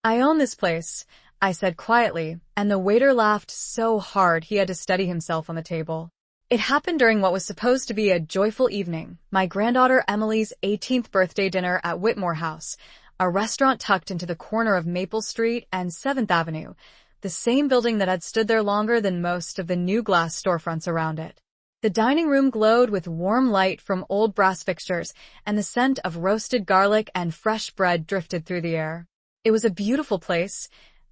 I own this place, I said quietly, and the waiter laughed so hard he had to steady himself on the table. It happened during what was supposed to be a joyful evening, my granddaughter Emily's 18th birthday dinner at Whitmore House, a restaurant tucked into the corner of Maple Street and 7th Avenue, the same building that had stood there longer than most of the new glass storefronts around it. The dining room glowed with warm light from old brass fixtures, and the scent of roasted garlic and fresh bread drifted through the air. It was a beautiful place,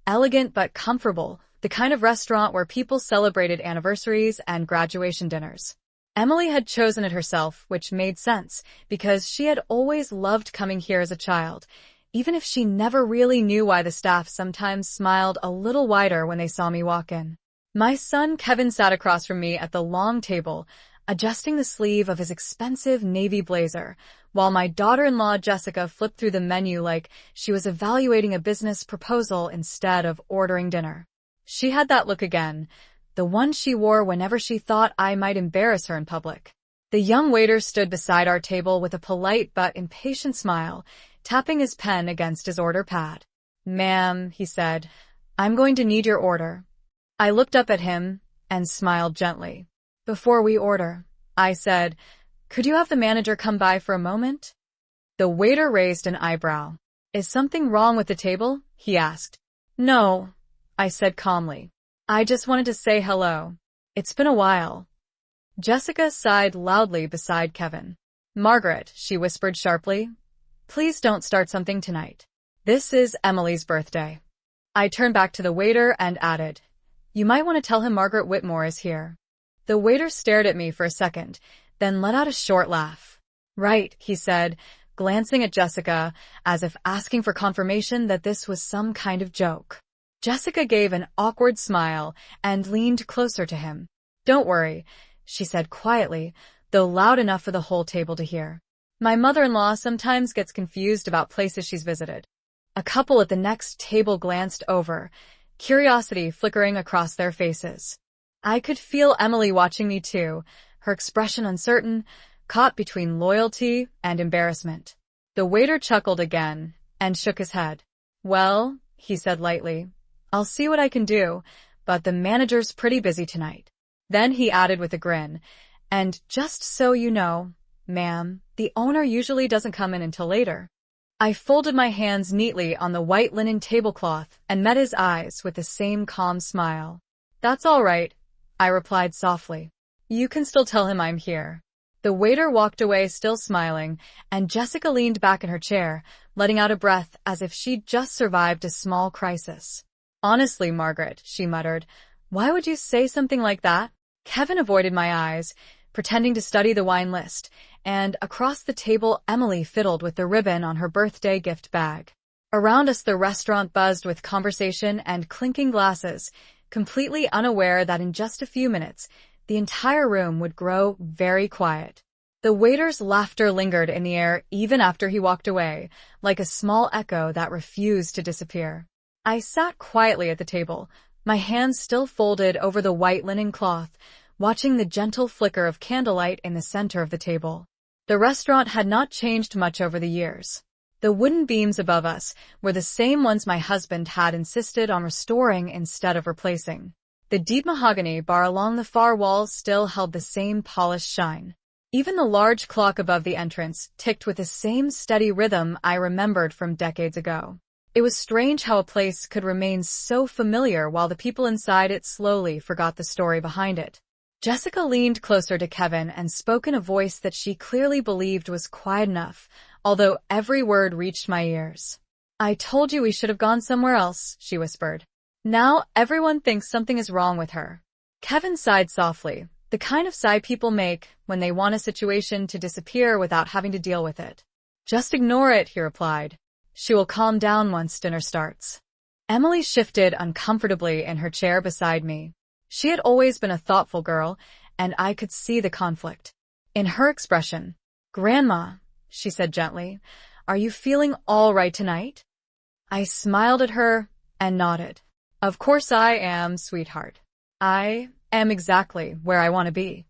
elegant but comfortable, the kind of restaurant where people celebrated anniversaries and graduation dinners. Emily had chosen it herself, which made sense, because she had always loved coming here as a child, even if she never really knew why the staff sometimes smiled a little wider when they saw me walk in. My son Kevin sat across from me at the long table, adjusting the sleeve of his expensive navy blazer, while my daughter-in-law Jessica flipped through the menu like she was evaluating a business proposal instead of ordering dinner. She had that look again, the one she wore whenever she thought I might embarrass her in public. The young waiter stood beside our table with a polite but impatient smile, tapping his pen against his order pad. "Ma'am," he said, "I'm going to need your order." I looked up at him and smiled gently. "Before we order," I said, "could you have the manager come by for a moment?" The waiter raised an eyebrow. "Is something wrong with the table?" he asked. "No," I said calmly. "I just wanted to say hello. It's been a while." Jessica sighed loudly beside Kevin. "Margaret," she whispered sharply, "please don't start something tonight. This is Emily's birthday." I turned back to the waiter and added, "You might want to tell him Margaret Whitmore is here." The waiter stared at me for a second, then let out a short laugh. "Right," he said, glancing at Jessica, as if asking for confirmation that this was some kind of joke. Jessica gave an awkward smile and leaned closer to him. "Don't worry," she said quietly, though loud enough for the whole table to hear. "My mother-in-law sometimes gets confused about places she's visited." A couple at the next table glanced over, curiosity flickering across their faces. I could feel Emily watching me too, her expression uncertain, caught between loyalty and embarrassment. The waiter chuckled again and shook his head. "Well," he said lightly, "I'll see what I can do, but the manager's pretty busy tonight." Then he added with a grin, "And just so you know, ma'am, the owner usually doesn't come in until later." I folded my hands neatly on the white linen tablecloth and met his eyes with the same calm smile. "That's all right," I replied softly. "You can still tell him I'm here." The waiter walked away still smiling, and Jessica leaned back in her chair, letting out a breath as if she'd just survived a small crisis. "Honestly, Margaret," she muttered, "why would you say something like that?" Kevin avoided my eyes, pretending to study the wine list, and across the table Emily fiddled with the ribbon on her birthday gift bag. Around us the restaurant buzzed with conversation and clinking glasses, completely unaware that in just a few minutes, the entire room would grow very quiet. The waiter's laughter lingered in the air even after he walked away, like a small echo that refused to disappear. I sat quietly at the table, my hands still folded over the white linen cloth, watching the gentle flicker of candlelight in the center of the table. The restaurant had not changed much over the years. The wooden beams above us were the same ones my husband had insisted on restoring instead of replacing. The deep mahogany bar along the far wall still held the same polished shine. Even the large clock above the entrance ticked with the same steady rhythm I remembered from decades ago. It was strange how a place could remain so familiar while the people inside it slowly forgot the story behind it. Jessica leaned closer to Kevin and spoke in a voice that she clearly believed was quiet enough, although every word reached my ears. "I told you we should have gone somewhere else," she whispered. "Now everyone thinks something is wrong with her." Kevin sighed softly, the kind of sigh people make when they want a situation to disappear without having to deal with it. "Just ignore it," he replied. "She will calm down once dinner starts." Emily shifted uncomfortably in her chair beside me. She had always been a thoughtful girl, and I could see the conflict in her expression. "Grandma," she said gently, "are you feeling all right tonight?" I smiled at her and nodded. "Of course I am, sweetheart. I am exactly where I want to be."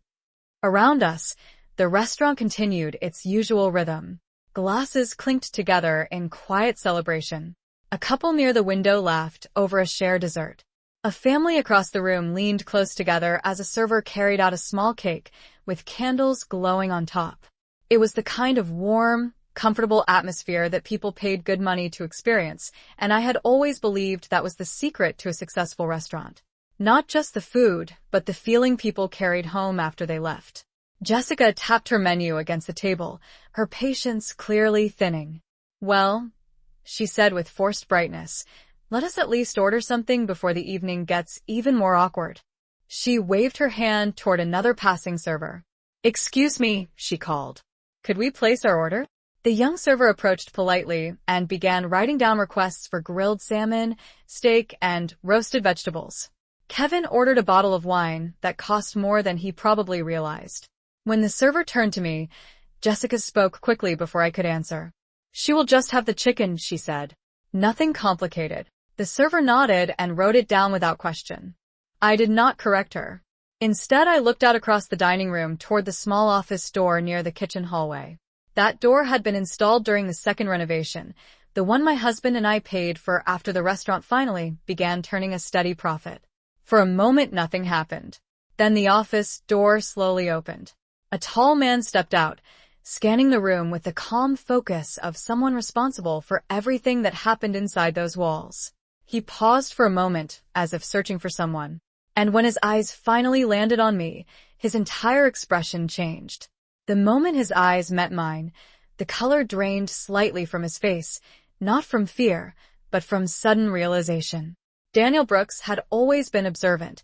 Around us, the restaurant continued its usual rhythm. Glasses clinked together in quiet celebration. A couple near the window laughed over a shared dessert. A family across the room leaned close together as a server carried out a small cake with candles glowing on top. It was the kind of warm, comfortable atmosphere that people paid good money to experience, and I had always believed that was the secret to a successful restaurant. Not just the food, but the feeling people carried home after they left. Jessica tapped her menu against the table, her patience clearly thinning. "Well," she said with forced brightness, "let us at least order something before the evening gets even more awkward." She waved her hand toward another passing server. "Excuse me," she called. "Could we place our order?" The young server approached politely and began writing down requests for grilled salmon, steak, and roasted vegetables. Kevin ordered a bottle of wine that cost more than he probably realized. When the server turned to me, Jessica spoke quickly before I could answer. "She will just have the chicken," she said. "Nothing complicated." The server nodded and wrote it down without question. I did not correct her. Instead, I looked out across the dining room toward the small office door near the kitchen hallway. That door had been installed during the second renovation, the one my husband and I paid for after the restaurant finally began turning a steady profit. For a moment, nothing happened. Then the office door slowly opened. A tall man stepped out, scanning the room with the calm focus of someone responsible for everything that happened inside those walls. He paused for a moment, as if searching for someone. And when his eyes finally landed on me, his entire expression changed. The moment his eyes met mine, the color drained slightly from his face, not from fear, but from sudden realization. Daniel Brooks had always been observant.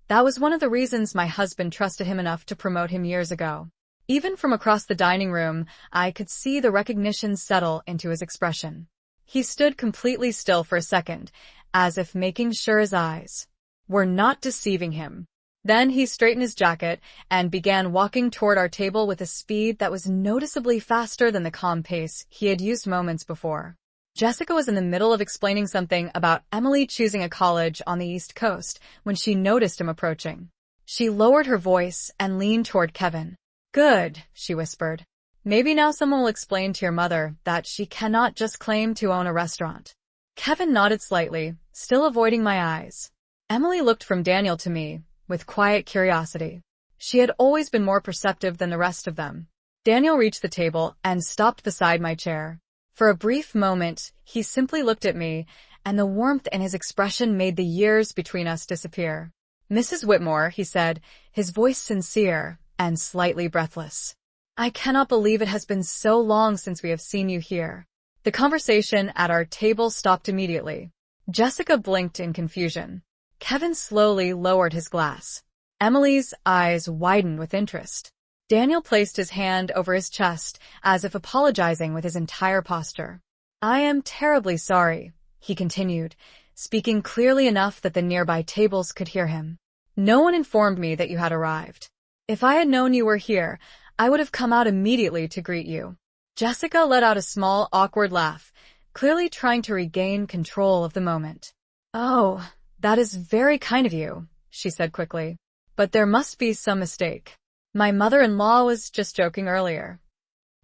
That was one of the reasons my husband trusted him enough to promote him years ago. Even from across the dining room, I could see the recognition settle into his expression. He stood completely still for a second, as if making sure his eyes were not deceiving him. Then he straightened his jacket and began walking toward our table with a speed that was noticeably faster than the calm pace he had used moments before. Jessica was in the middle of explaining something about Emily choosing a college on the East Coast when she noticed him approaching. She lowered her voice and leaned toward Kevin. "Good," she whispered. "Maybe now someone will explain to your mother that she cannot just claim to own a restaurant." Kevin nodded slightly, still avoiding my eyes. Emily looked from Daniel to me, with quiet curiosity. She had always been more perceptive than the rest of them. Daniel reached the table and stopped beside my chair. For a brief moment, he simply looked at me, and the warmth in his expression made the years between us disappear. "Mrs. Whitmore," he said, his voice sincere and slightly breathless. "I cannot believe it has been so long since we have seen you here." The conversation at our table stopped immediately. Jessica blinked in confusion. Kevin slowly lowered his glass. Emily's eyes widened with interest. Daniel placed his hand over his chest, as if apologizing with his entire posture. "I am terribly sorry," he continued, speaking clearly enough that the nearby tables could hear him. "No one informed me that you had arrived. If I had known you were here, I would have come out immediately to greet you." Jessica let out a small, awkward laugh, clearly trying to regain control of the moment. "Oh, that is very kind of you," she said quickly. "But there must be some mistake. My mother-in-law was just joking earlier."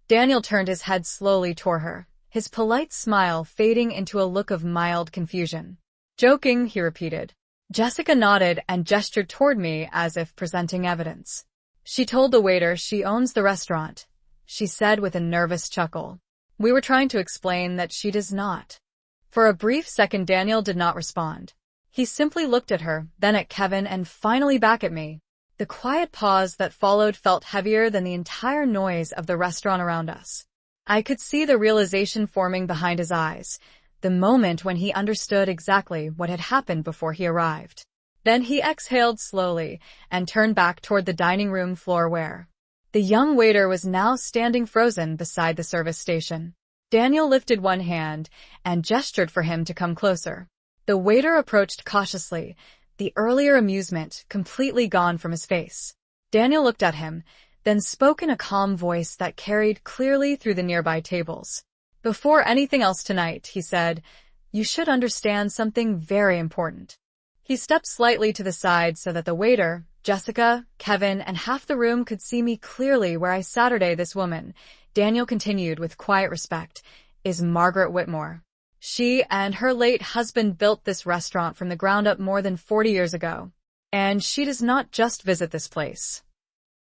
Daniel turned his head slowly toward her, his polite smile fading into a look of mild confusion. "Joking," he repeated. Jessica nodded and gestured toward me as if presenting evidence. "She told the waiter she owns the restaurant," she said with a nervous chuckle. "We were trying to explain that she does not." For a brief second, Daniel did not respond. He simply looked at her, then at Kevin, and finally back at me. The quiet pause that followed felt heavier than the entire noise of the restaurant around us. I could see the realization forming behind his eyes, the moment when he understood exactly what had happened before he arrived. Then he exhaled slowly and turned back toward the dining room floor where the young waiter was now standing frozen beside the service station. Daniel lifted one hand and gestured for him to come closer. The waiter approached cautiously, the earlier amusement completely gone from his face. Daniel looked at him, then spoke in a calm voice that carried clearly through the nearby tables. "Before anything else tonight," he said, "you should understand something very important." He stepped slightly to the side so that the waiter, Jessica, Kevin, and half the room could see me clearly where I sat. "This woman," Daniel continued with quiet respect, "is Margaret Whitmore." She and her late husband built this restaurant from the ground up more than 40 years ago. And she does not just visit this place.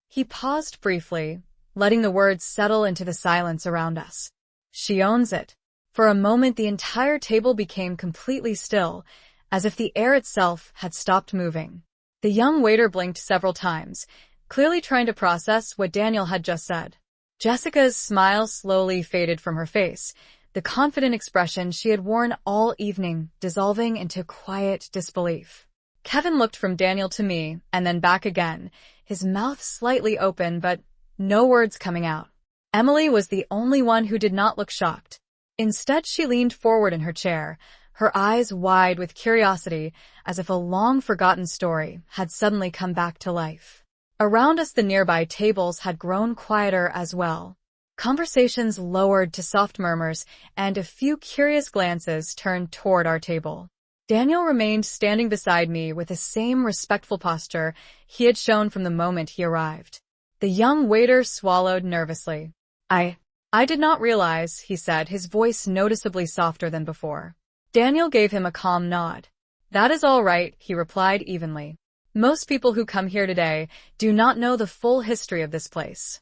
He paused briefly, letting the words settle into the silence around us. She owns it. For a moment, the entire table became completely still, as if the air itself had stopped moving. The young waiter blinked several times, clearly trying to process what Daniel had just said. Jessica's smile slowly faded from her face, the confident expression she had worn all evening dissolving into quiet disbelief. Kevin looked from Daniel to me, and then back again, his mouth slightly open but no words coming out. Emily was the only one who did not look shocked. Instead, she leaned forward in her chair, her eyes wide with curiosity, as if a long-forgotten story had suddenly come back to life. Around us, the nearby tables had grown quieter as well. Conversations lowered to soft murmurs, and a few curious glances turned toward our table. Daniel remained standing beside me with the same respectful posture he had shown from the moment he arrived. The young waiter swallowed nervously. I did not realize, he said, his voice noticeably softer than before. Daniel gave him a calm nod. That is all right, he replied evenly. Most people who come here today do not know the full history of this place.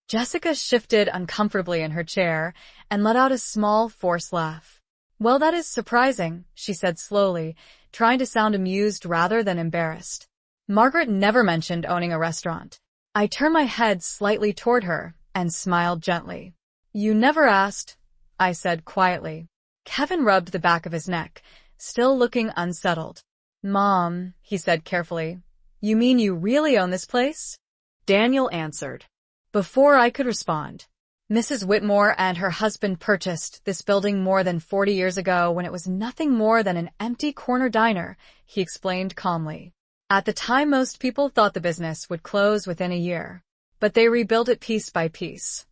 Jessica shifted uncomfortably in her chair and let out a small, forced laugh. Well, that is surprising, she said slowly, trying to sound amused rather than embarrassed. Margaret never mentioned owning a restaurant. I turned my head slightly toward her and smiled gently. You never asked, I said quietly. Kevin rubbed the back of his neck, still looking unsettled. Mom, he said carefully, you mean you really own this place? Daniel answered. Before I could respond, Mrs. Whitmore and her husband purchased this building more than 40 years ago when it was nothing more than an empty corner diner, he explained calmly. At the time, most people thought the business would close within a year, but they rebuilt it piece by piece.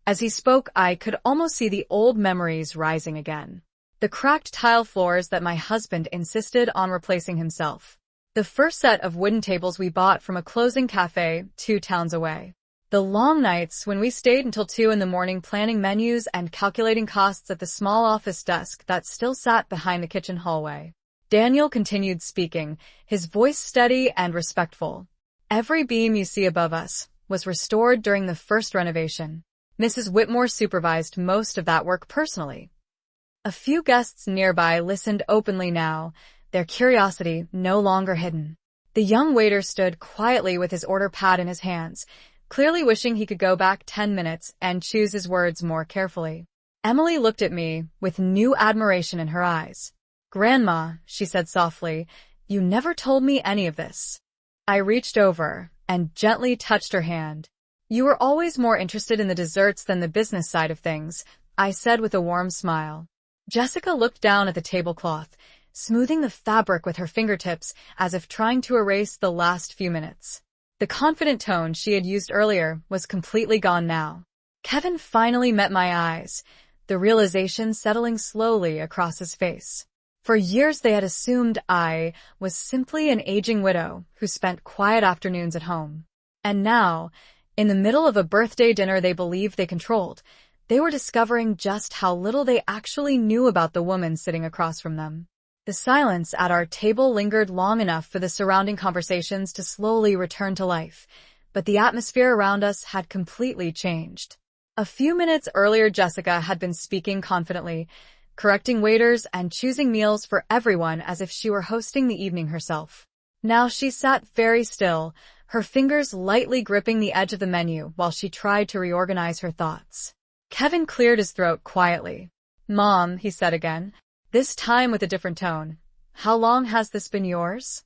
As he spoke, I could almost see the old memories rising again. The cracked tile floors that my husband insisted on replacing himself. The first set of wooden tables we bought from a closing cafe 2 towns away. The long nights when we stayed until 2 in the morning planning menus and calculating costs at the small office desk that still sat behind the kitchen hallway. Daniel continued speaking, his voice steady and respectful. Every beam you see above us was restored during the first renovation. Mrs. Whitmore supervised most of that work personally. A few guests nearby listened openly now, their curiosity no longer hidden. The young waiter stood quietly with his order pad in his hands, clearly wishing he could go back 10 minutes and choose his words more carefully. Emily looked at me with new admiration in her eyes. Grandma, she said softly, you never told me any of this. I reached over and gently touched her hand. You were always more interested in the desserts than the business side of things, I said with a warm smile. Jessica looked down at the tablecloth, smoothing the fabric with her fingertips as if trying to erase the last few minutes. The confident tone she had used earlier was completely gone now. Kevin finally met my eyes, the realization settling slowly across his face. For years they had assumed I was simply an aging widow who spent quiet afternoons at home. And now, in the middle of a birthday dinner they believed they controlled, they were discovering just how little they actually knew about the woman sitting across from them. The silence at our table lingered long enough for the surrounding conversations to slowly return to life, but the atmosphere around us had completely changed. A few minutes earlier, Jessica had been speaking confidently, correcting waiters and choosing meals for everyone as if she were hosting the evening herself. Now she sat very still, her fingers lightly gripping the edge of the menu while she tried to reorganize her thoughts. Kevin cleared his throat quietly. Mom, he said again, this time with a different tone. How long has this been yours?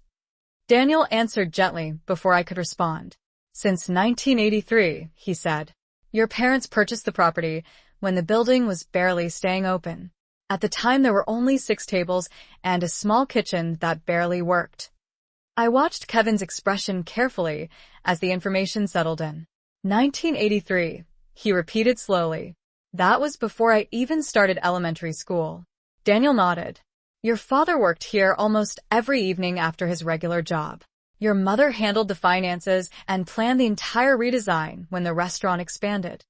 Daniel answered gently before I could respond. Since 1983, he said. Your parents purchased the property when the building was barely staying open. At the time, there were only 6 tables and a small kitchen that barely worked. I watched Kevin's expression carefully as the information settled in. 1983, he repeated slowly. That was before I even started elementary school. Daniel nodded. Your father worked here almost every evening after his regular job. Your mother handled the finances and planned the entire redesign when the restaurant expanded.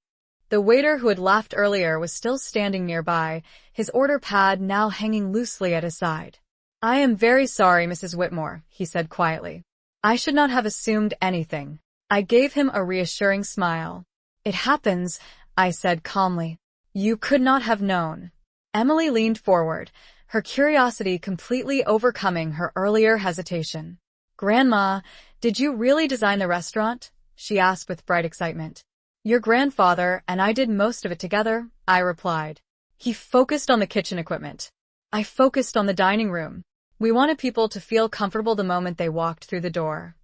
The waiter who had laughed earlier was still standing nearby, his order pad now hanging loosely at his side. "I am very sorry, Mrs. Whitmore," he said quietly. "I should not have assumed anything." I gave him a reassuring smile. "It happens," I said calmly. "You could not have known." Emily leaned forward, her curiosity completely overcoming her earlier hesitation. "Grandma, did you really design the restaurant?" she asked with bright excitement. "Your grandfather and I did most of it together," I replied. "He focused on the kitchen equipment. I focused on the dining room. We wanted people to feel comfortable the moment they walked through the door."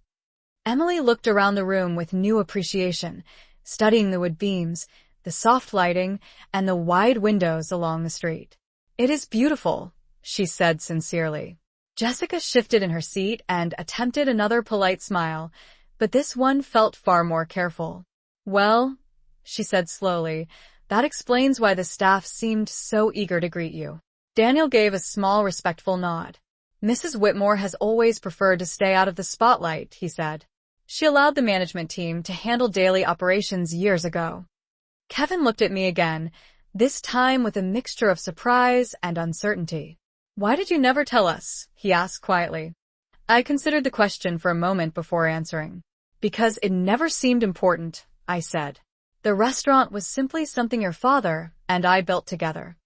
Emily looked around the room with new appreciation, studying the wood beams, the soft lighting, and the wide windows along the street. "It is beautiful," she said sincerely. Jessica shifted in her seat and attempted another polite smile, but this one felt far more careful. "Well," she said slowly, "that explains why the staff seemed so eager to greet you." Daniel gave a small, respectful nod. "Mrs. Whitmore has always preferred to stay out of the spotlight," he said. "She allowed the management team to handle daily operations years ago." Kevin looked at me again, this time with a mixture of surprise and uncertainty. "Why did you never tell us?" he asked quietly. I considered the question for a moment before answering. "Because it never seemed important," I said. "The restaurant was simply something your father and I built together."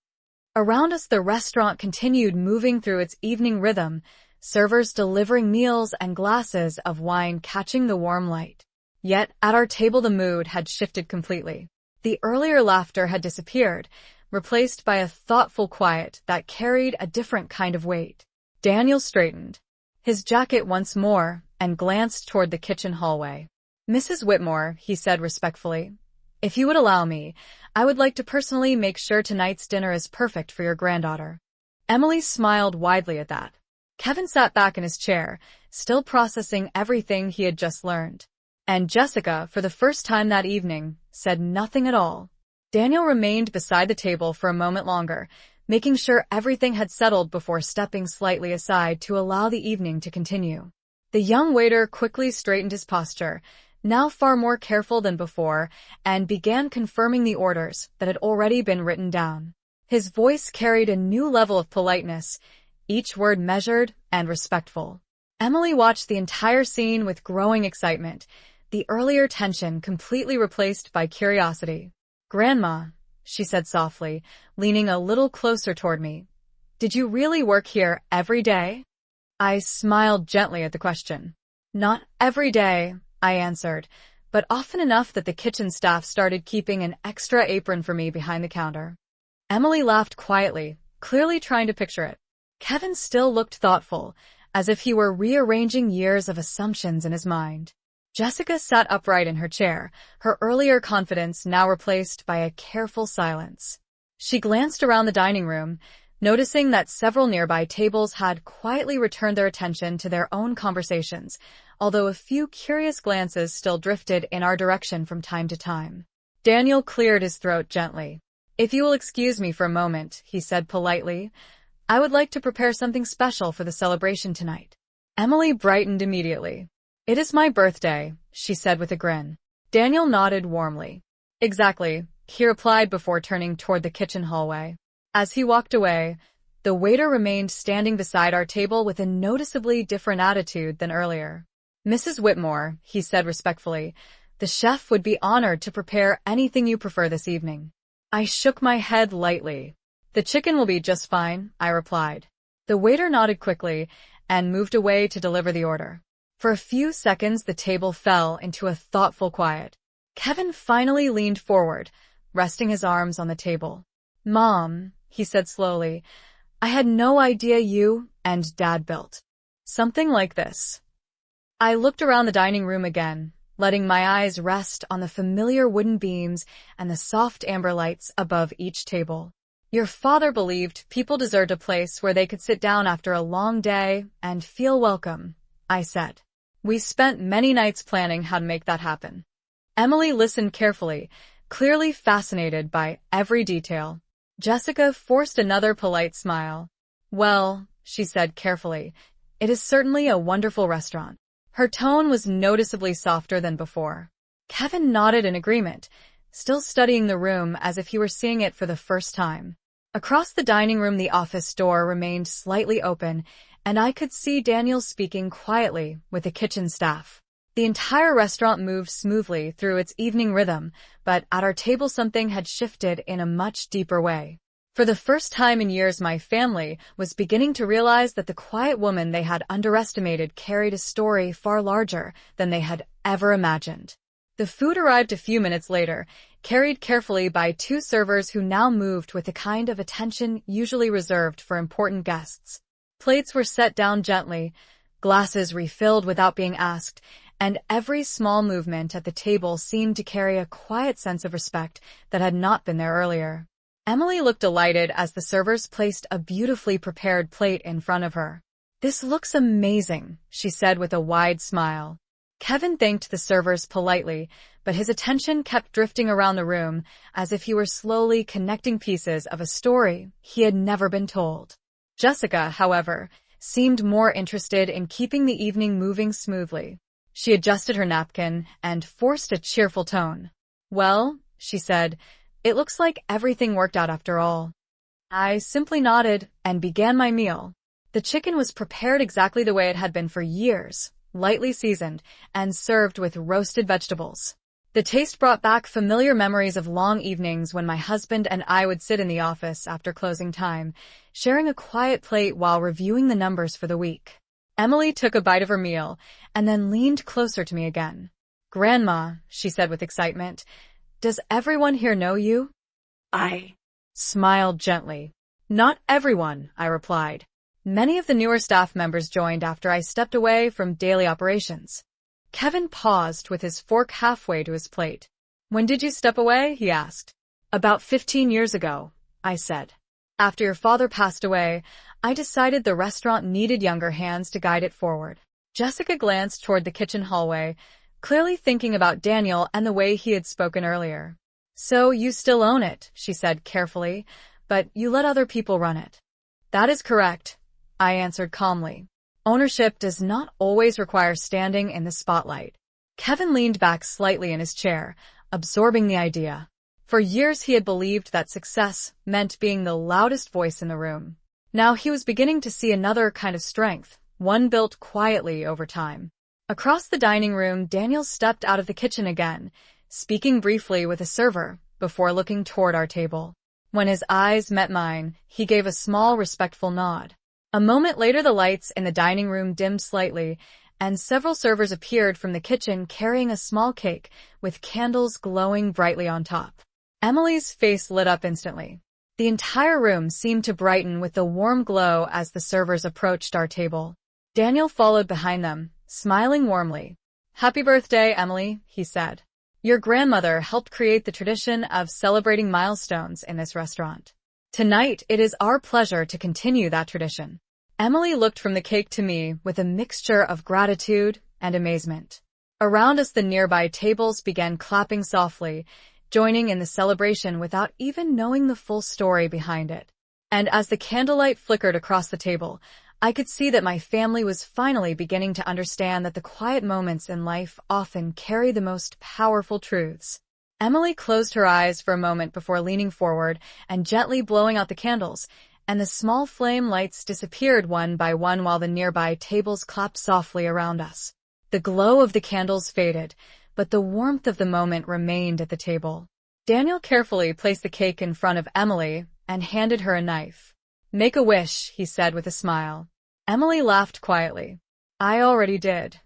Around us, the restaurant continued moving through its evening rhythm, servers delivering meals and glasses of wine catching the warm light. Yet, at our table the mood had shifted completely. The earlier laughter had disappeared, replaced by a thoughtful quiet that carried a different kind of weight. Daniel straightened his jacket once more and glanced toward the kitchen hallway. "Mrs. Whitmore," he said respectfully, "if you would allow me, I would like to personally make sure tonight's dinner is perfect for your granddaughter." Emily smiled widely at that. Kevin sat back in his chair, still processing everything he had just learned. And Jessica, for the first time that evening, said nothing at all. Daniel remained beside the table for a moment longer, making sure everything had settled before stepping slightly aside to allow the evening to continue. The young waiter quickly straightened his posture, now far more careful than before, and began confirming the orders that had already been written down. His voice carried a new level of politeness, each word measured and respectful. Emily watched the entire scene with growing excitement, the earlier tension completely replaced by curiosity. "Grandma," she said softly, leaning a little closer toward me, "did you really work here every day?" I smiled gently at the question. "Not every day," I answered, "but often enough that the kitchen staff started keeping an extra apron for me behind the counter." Emily laughed quietly, clearly trying to picture it. Kevin still looked thoughtful, as if he were rearranging years of assumptions in his mind. Jessica sat upright in her chair, her earlier confidence now replaced by a careful silence. She glanced around the dining room, noticing that several nearby tables had quietly returned their attention to their own conversations, although a few curious glances still drifted in our direction from time to time. Daniel cleared his throat gently. "If you will excuse me for a moment," he said politely, "I would like to prepare something special for the celebration tonight." Emily brightened immediately. "It is my birthday," she said with a grin. Daniel nodded warmly. "Exactly," he replied before turning toward the kitchen hallway. As he walked away, the waiter remained standing beside our table with a noticeably different attitude than earlier. "Mrs. Whitmore," he said respectfully, "the chef would be honored to prepare anything you prefer this evening." I shook my head lightly. "The chicken will be just fine," I replied. The waiter nodded quickly and moved away to deliver the order. For a few seconds, the table fell into a thoughtful quiet. Kevin finally leaned forward, resting his arms on the table. "Mom," he said slowly, "I had no idea you and Dad built something like this." I looked around the dining room again, letting my eyes rest on the familiar wooden beams and the soft amber lights above each table. "Your father believed people deserved a place where they could sit down after a long day and feel welcome," I said. "We spent many nights planning how to make that happen." Emily listened carefully, clearly fascinated by every detail. Jessica forced another polite smile. "Well," she said carefully, "it is certainly a wonderful restaurant." Her tone was noticeably softer than before. Kevin nodded in agreement, still studying the room as if he were seeing it for the first time. Across the dining room, the office door remained slightly open, and I could see Daniel speaking quietly with the kitchen staff. The entire restaurant moved smoothly through its evening rhythm, but at our table something had shifted in a much deeper way. For the first time in years, my family was beginning to realize that the quiet woman they had underestimated carried a story far larger than they had ever imagined. The food arrived a few minutes later, carried carefully by two servers who now moved with the kind of attention usually reserved for important guests. Plates were set down gently, glasses refilled without being asked, and every small movement at the table seemed to carry a quiet sense of respect that had not been there earlier. Emily looked delighted as the servers placed a beautifully prepared plate in front of her. "This looks amazing," she said with a wide smile. Kevin thanked the servers politely, but his attention kept drifting around the room as if he were slowly connecting pieces of a story he had never been told. Jessica, however, seemed more interested in keeping the evening moving smoothly. She adjusted her napkin and forced a cheerful tone. "Well," she said, "it looks like everything worked out after all." I simply nodded and began my meal. The chicken was prepared exactly the way it had been for years, lightly seasoned and served with roasted vegetables. The taste brought back familiar memories of long evenings when my husband and I would sit in the office after closing time, sharing a quiet plate while reviewing the numbers for the week. Emily took a bite of her meal and then leaned closer to me again. "Grandma," she said with excitement, "does everyone here know you?" I smiled gently. "Not everyone," I replied. Many of the newer staff members joined after I stepped away from daily operations. Kevin paused with his fork halfway to his plate. "When did you step away?" he asked. "About 15 years ago," I said. "After your father passed away, I decided the restaurant needed younger hands to guide it forward." Jessica glanced toward the kitchen hallway, clearly thinking about Daniel and the way he had spoken earlier. "So you still own it," she said carefully, "but you let other people run it." "That is correct," I answered calmly. "Ownership does not always require standing in the spotlight." Kevin leaned back slightly in his chair, absorbing the idea. For years he had believed that success meant being the loudest voice in the room. Now he was beginning to see another kind of strength, one built quietly over time. Across the dining room, Daniel stepped out of the kitchen again, speaking briefly with a server before looking toward our table. When his eyes met mine, he gave a small, respectful nod. A moment later, the lights in the dining room dimmed slightly, and several servers appeared from the kitchen carrying a small cake with candles glowing brightly on top. Emily's face lit up instantly. The entire room seemed to brighten with the warm glow as the servers approached our table. Daniel followed behind them, smiling warmly. "Happy birthday, Emily," he said. "Your grandmother helped create the tradition of celebrating milestones in this restaurant. Tonight, it is our pleasure to continue that tradition." Emily looked from the cake to me with a mixture of gratitude and amazement. Around us, the nearby tables began clapping softly, joining in the celebration without even knowing the full story behind it. And as the candlelight flickered across the table, I could see that my family was finally beginning to understand that the quiet moments in life often carry the most powerful truths. Emily closed her eyes for a moment before leaning forward and gently blowing out the candles, and the small flame lights disappeared one by one while the nearby tables clapped softly around us. The glow of the candles faded, but the warmth of the moment remained at the table. Daniel carefully placed the cake in front of Emily and handed her a knife. "Make a wish," he said with a smile. Emily laughed quietly. "I already did,"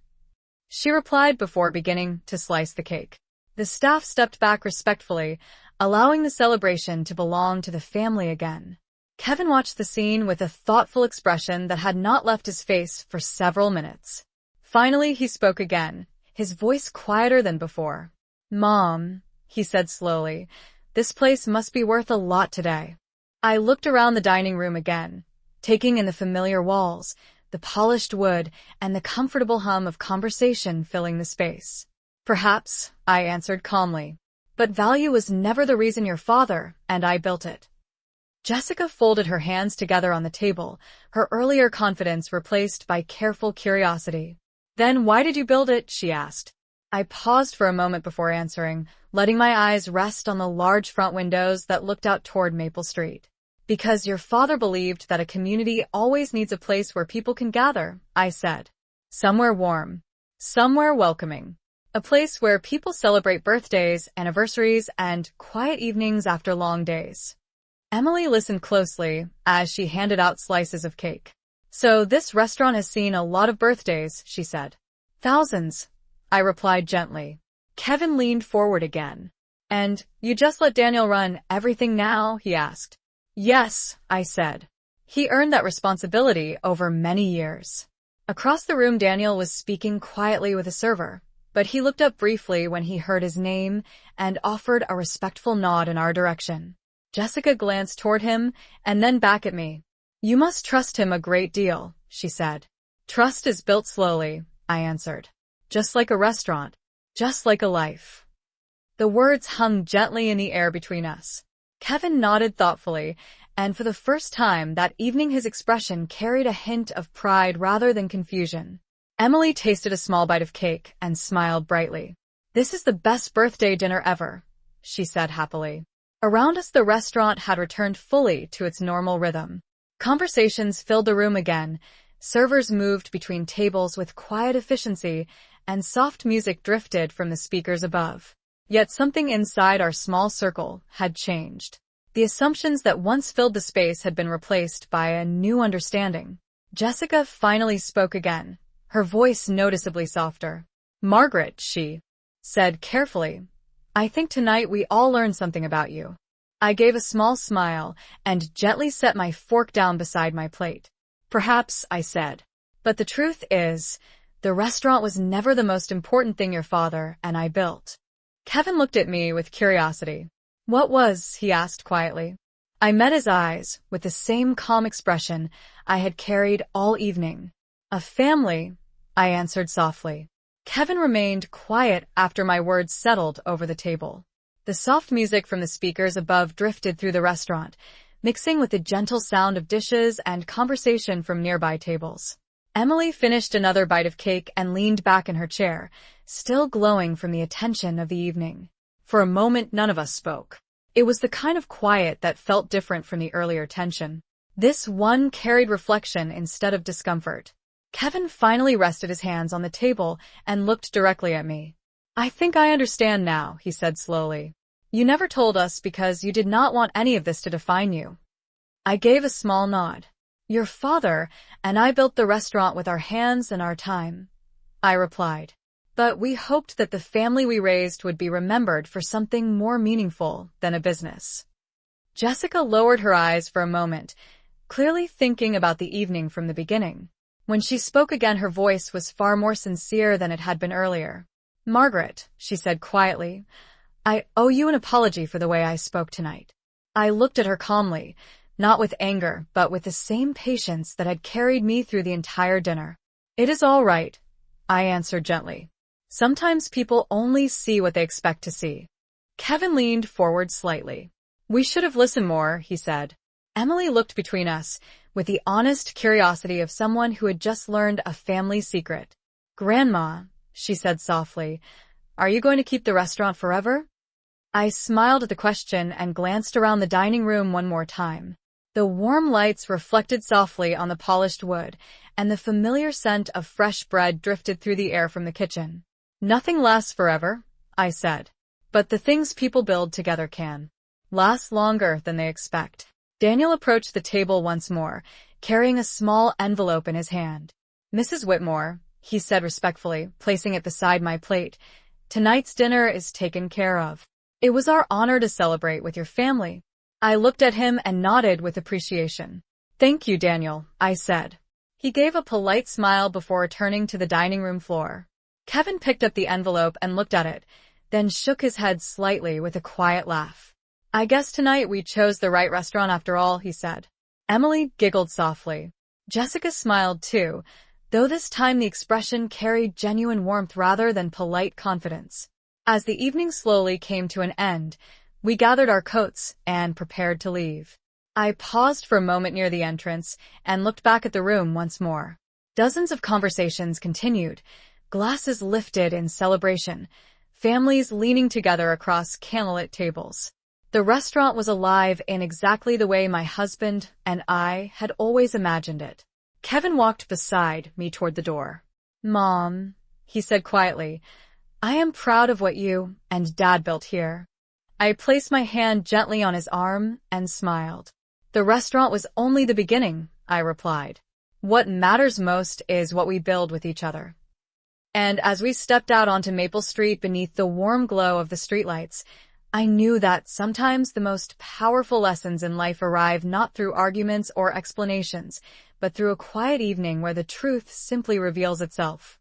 she replied before beginning to slice the cake. The staff stepped back respectfully, allowing the celebration to belong to the family again. Kevin watched the scene with a thoughtful expression that had not left his face for several minutes. Finally, he spoke again, his voice quieter than before. "Mom," he said slowly, "this place must be worth a lot today." I looked around the dining room again, taking in the familiar walls, the polished wood, and the comfortable hum of conversation filling the space. "Perhaps," I answered calmly, "but value was never the reason your father and I built it." Jessica folded her hands together on the table, her earlier confidence replaced by careful curiosity. "Then why did you build it?" she asked. I paused for a moment before answering, letting my eyes rest on the large front windows that looked out toward Maple Street. Because your father believed that a community always needs a place where people can gather, I said. Somewhere warm. Somewhere welcoming. A place where people celebrate birthdays, anniversaries, and quiet evenings after long days. Emily listened closely as she handed out slices of cake. So this restaurant has seen a lot of birthdays, she said. Thousands, I replied gently. Kevin leaned forward again. And you just let Daniel run everything now? He asked. Yes, I said. He earned that responsibility over many years. Across the room, Daniel was speaking quietly with a server, but he looked up briefly when he heard his name and offered a respectful nod in our direction. Jessica glanced toward him and then back at me. You must trust him a great deal, she said. Trust is built slowly, I answered. Just like a restaurant. Just like a life. The words hung gently in the air between us. Kevin nodded thoughtfully, and for the first time that evening his expression carried a hint of pride rather than confusion. Emily tasted a small bite of cake and smiled brightly. This is the best birthday dinner ever, she said happily. Around us the restaurant had returned fully to its normal rhythm. Conversations filled the room again, servers moved between tables with quiet efficiency, and soft music drifted from the speakers above. Yet something inside our small circle had changed. The assumptions that once filled the space had been replaced by a new understanding. Jessica finally spoke again, her voice noticeably softer. Margaret, she said carefully, I think tonight we all learned something about you. I gave a small smile and gently set my fork down beside my plate. Perhaps, I said. But the truth is, the restaurant was never the most important thing your father and I built. Kevin looked at me with curiosity. What was? He asked quietly. I met his eyes with the same calm expression I had carried all evening. A family, I answered softly. Kevin remained quiet after my words settled over the table. The soft music from the speakers above drifted through the restaurant, mixing with the gentle sound of dishes and conversation from nearby tables. Emily finished another bite of cake and leaned back in her chair, still glowing from the attention of the evening. For a moment, none of us spoke. It was the kind of quiet that felt different from the earlier tension. This one carried reflection instead of discomfort. Kevin finally rested his hands on the table and looked directly at me. I think I understand now, he said slowly. You never told us because you did not want any of this to define you. I gave a small nod. Your father and I built the restaurant with our hands and our time, I replied. But we hoped that the family we raised would be remembered for something more meaningful than a business. Jessica lowered her eyes for a moment, clearly thinking about the evening from the beginning. When she spoke again, her voice was far more sincere than it had been earlier. Margaret, she said quietly, I owe you an apology for the way I spoke tonight. I looked at her calmly, not with anger, but with the same patience that had carried me through the entire dinner. It is all right, I answered gently. Sometimes people only see what they expect to see. Kevin leaned forward slightly. We should have listened more, he said. Emily looked between us with the honest curiosity of someone who had just learned a family secret. Grandma, she said softly, are you going to keep the restaurant forever? I smiled at the question and glanced around the dining room one more time. The warm lights reflected softly on the polished wood, and the familiar scent of fresh bread drifted through the air from the kitchen. Nothing lasts forever, I said. But the things people build together can last longer than they expect. Daniel approached the table once more, carrying a small envelope in his hand. Mrs. Whitmore, he said respectfully, placing it beside my plate, tonight's dinner is taken care of. It was our honor to celebrate with your family. I looked at him and nodded with appreciation. Thank you, Daniel, I said. He gave a polite smile before returning to the dining room floor. Kevin picked up the envelope and looked at it, then shook his head slightly with a quiet laugh. I guess tonight we chose the right restaurant after all, he said. Emily giggled softly. Jessica smiled too, though this time the expression carried genuine warmth rather than polite confidence. As the evening slowly came to an end, we gathered our coats and prepared to leave. I paused for a moment near the entrance and looked back at the room once more. Dozens of conversations continued, glasses lifted in celebration, families leaning together across candlelit tables. The restaurant was alive in exactly the way my husband and I had always imagined it. Kevin walked beside me toward the door. "Mom," he said quietly, "I am proud of what you and Dad built here." I placed my hand gently on his arm and smiled. "The restaurant was only the beginning," I replied. "What matters most is what we build with each other." And as we stepped out onto Maple Street beneath the warm glow of the streetlights, I knew that sometimes the most powerful lessons in life arrive not through arguments or explanations, but through a quiet evening where the truth simply reveals itself.